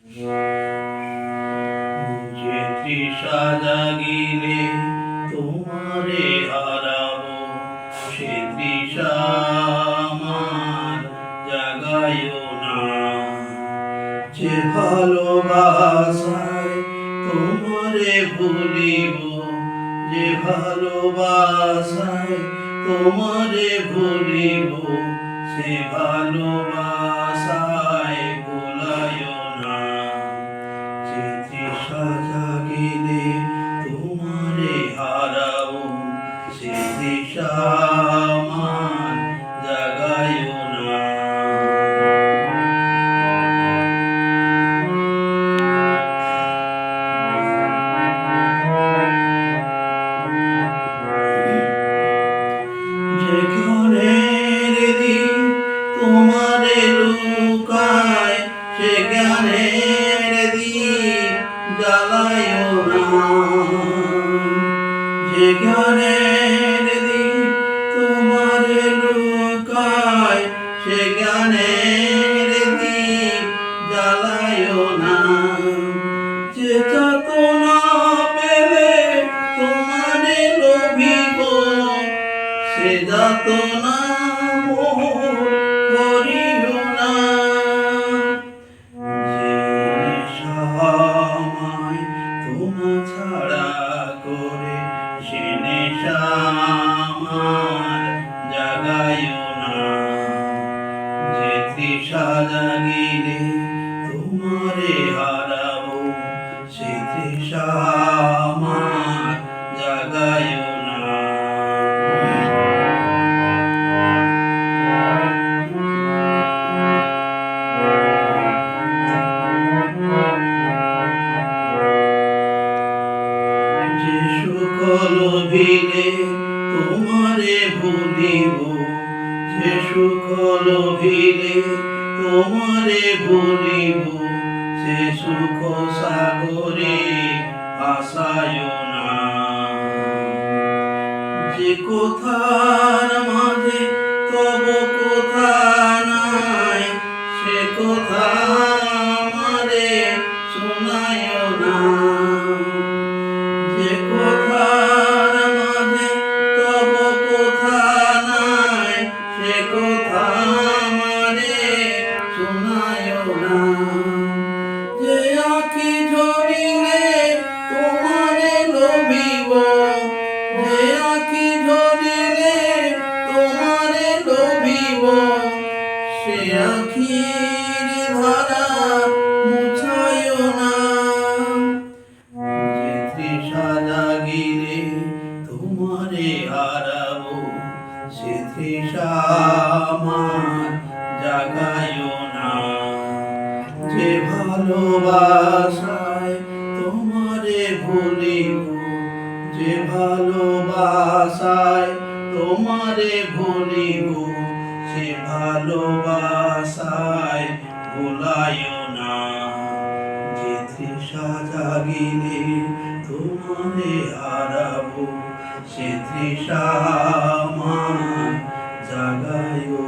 যে তৃষা জাগিলে তোমারে হারাবো, সে তৃষা আমার জাগায়ও না। যে ভালোবাসায় তোমারে ভুলিব, যে ভালোবাসায় তোমারে ভুলিব, সে ভালোবাসায় ভুলায়ও না। যে তৃষা জাগিলে তোমারে হারাবো, সে তৃষা আমার জাগায়ও না। যে জ্ঞানের দিন তোমারে লুকায়, সে জ্ঞানের দিন জ্বালায়ও না। যে জ্ঞানের দিন তোমারে লুকায়, সে জ্ঞানের দিন জ্বালায়ও না। যে যাতনা পেলে তোমারে লোভিব, সে যাতনা মোর করিও না। যে নেশা আমায় তোমা ছাড়া করে, সে নেশা আমার জাগায়ও না। যে তৃষা জাগিলে তোমারে হারাবো, সে তৃষা আমার জাগায়ও না। যে সুখ লোভিলে তোমারে ভুলিব, যে সুখ লোভিলে তোমারে ভুলিব, সে সুখ সাগরে আসায়ও না। যে কথার মাঝে তব কথা নাই, সে কথা আমারে শোনায়ও না। যে কথার মাঝে তব কথা নাই, সে কথা আমারে শোনায়ও না। যে আঁখি ঝরিলে তোমারে লোভিব, যে আঁখি ঝরিলে তোমারে লোভিব, সে আঁখির ধারা মুছায়ও না। যে তৃষা জাগিলে তোমারে হারাবো, সে তৃষা আমার জাগায়ও না। যে ভালোবাসায় তোমারে ভুলিব, যে ভালোবাসায় তোমারে ভুলিব, সে ভালোবাসায় ভুলায়ও না। যে তৃষা জাগিলে তোমারে হারাবো, সে তৃষা আমার জাগায়ও